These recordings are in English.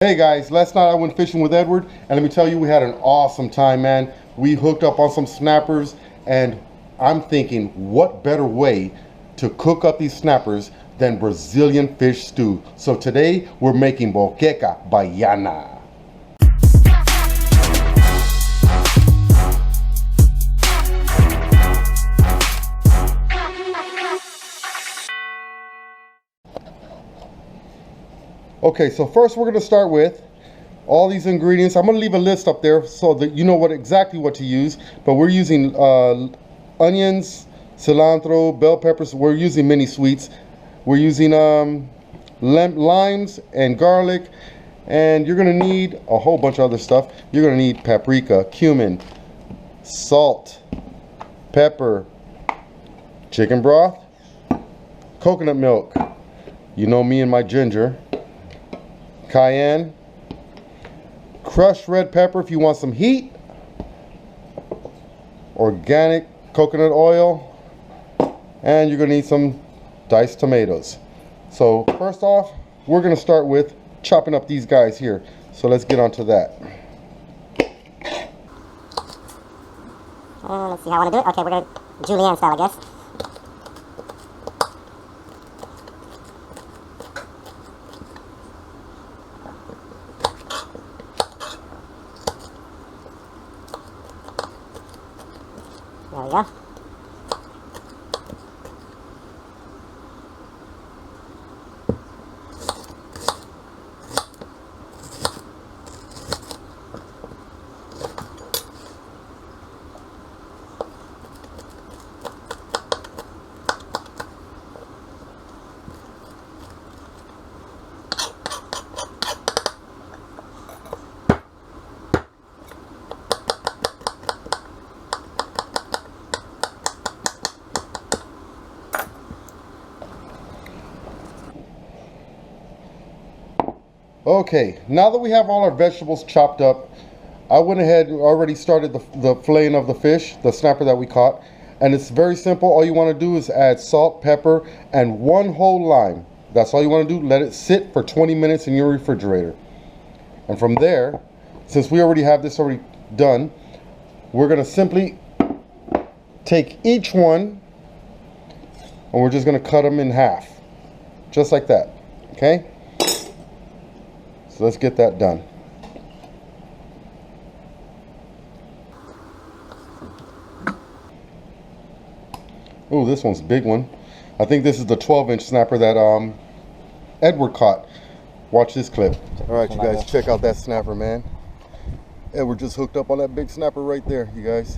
Hey guys, last night I went fishing with Edward, and let me tell you, we had an awesome time, man. We hooked up on some snappers, and I'm thinking, what better way to cook up these snappers than Brazilian fish stew? So today, we're making Moqueca Baiana. Okay, so first we're gonna start with all these ingredients. I'm gonna leave a list up there so that you know exactly what to use, but we're using onions, cilantro, bell peppers. We're using mini sweets. We're using limes and garlic, and you're gonna need a whole bunch of other stuff. You're gonna need paprika, cumin, salt, pepper, chicken broth, coconut milk. You know me and my ginger. Cayenne, crushed red pepper if you want some heat, organic coconut oil, and you're gonna need some diced tomatoes. So first off, we're gonna start with chopping up these guys here. So let's get on to that. Let's see how I want to do it. Okay, we're gonna julienne style, I guess. There we go. Okay, now that we have all our vegetables chopped up, I went ahead and already started the filleting of the fish, the snapper that we caught. And it's very simple. All you want to do is add salt, pepper, and one whole lime. That's all you want to do. Let it sit for 20 minutes in your refrigerator. And from there, since we already have this already done, we're going to simply take each one and we're just going to cut them in half. Just like that. Okay? So let's get that done. Oh, this one's a big one. I think this is the 12-inch snapper that Edward caught. Watch this clip. All right, you guys, check out that snapper, man. Edward just hooked up on that big snapper right there, you guys.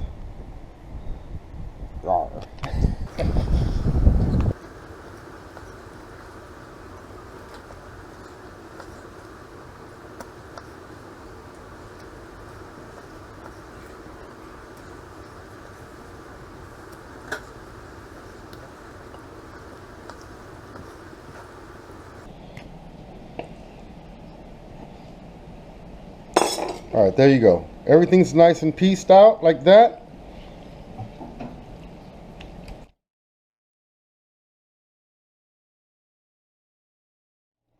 All right, there you go. Everything's nice and pieced out like that.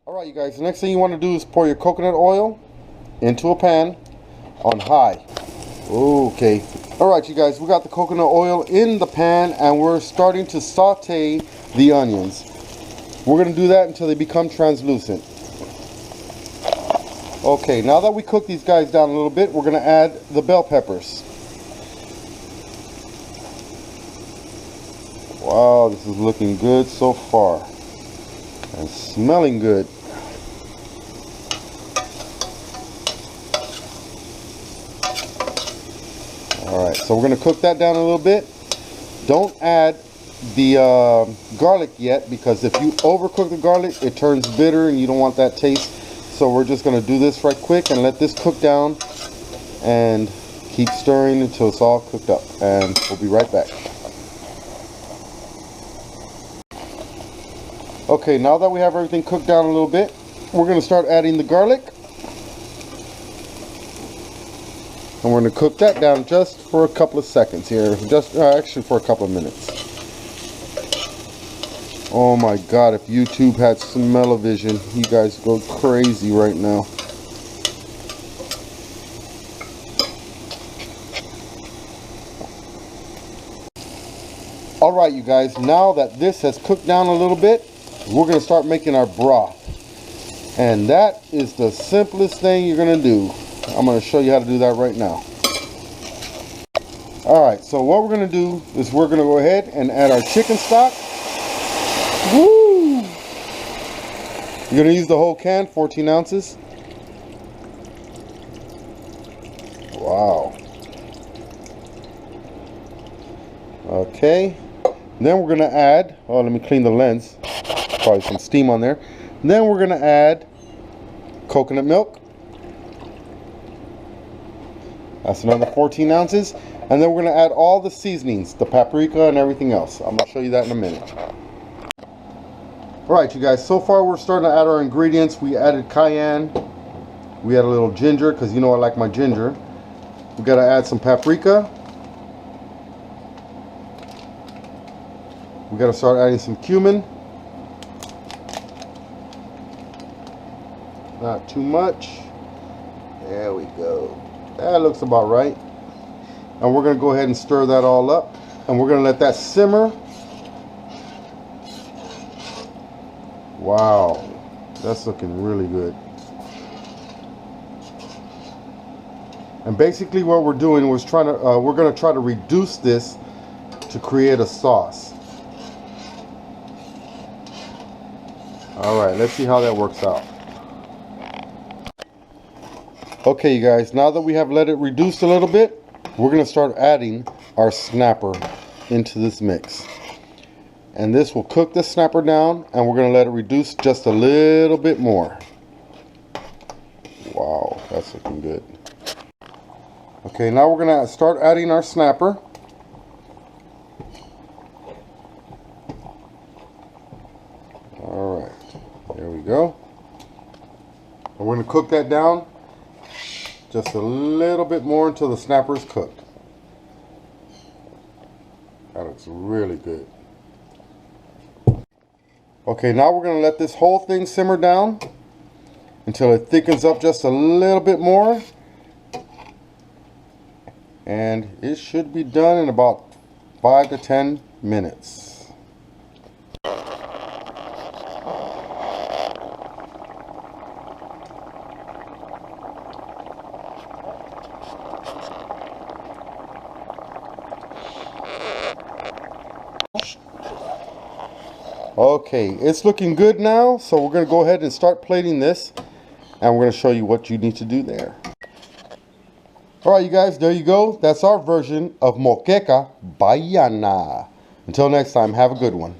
All right, you guys, the next thing you want to do is pour your coconut oil into a pan on high. Okay. All right, you guys, we got the coconut oil in the pan and we're starting to saute the onions. We're going to do that until they become translucent. Okay, now that we cook these guys down a little bit, we're going to add the bell peppers. Wow, this is looking good so far. And smelling good. Alright, so we're going to cook that down a little bit. Don't add the garlic yet, because if you overcook the garlic, it turns bitter and you don't want that taste. So we're just going to do this right quick and let this cook down and keep stirring until it's all cooked up, and we'll be right back. Okay, now that we have everything cooked down a little bit, we're going to start adding the garlic, and we're going to cook that down just for a couple of seconds here, just actually for a couple of minutes. Oh my God, if YouTube had smell-o-vision, you guys go crazy right now. All right, you guys, now that this has cooked down a little bit, we're going to start making our broth. And that is the simplest thing you're going to do. I'm going to show you how to do that right now. All right, so what we're going to do is we're going to go ahead and add our chicken stock. Woo! You're going to use the whole can, 14 ounces. Wow. Okay. Then we're going to add, oh, let me clean the lens. Probably some steam on there. Then we're going to add coconut milk. That's another 14 ounces. And then we're going to add all the seasonings, the paprika and everything else. I'm going to show you that in a minute. Alright, you guys, so far we're starting to add our ingredients. We added cayenne. We add a little ginger, because you know I like my ginger. We got to add some paprika. We got to start adding some cumin. Not too much. There we go. That looks about right. And we're going to go ahead and stir that all up. And we're going to let that simmer. Wow. That's looking really good. And basically what we're doing was we're going to try to reduce this to create a sauce. Alright, let's see how that works out. Okay, you guys, now that we have let it reduce a little bit, we're going to start adding our snapper into this mix. And this will cook the snapper down, and we're going to let it reduce just a little bit more. Wow, that's looking good. Okay, now we're going to start adding our snapper. Alright, there we go. And we're going to cook that down just a little bit more until the snapper is cooked. That looks really good. Okay, now we're going to let this whole thing simmer down until it thickens up just a little bit more. And it should be done in about 5 to 10 minutes. Okay, it's looking good now, so we're going to go ahead and start plating this, and we're going to show you what you need to do there. Alright, you guys, there you go. That's our version of Moqueca Baiana. Until next time, have a good one.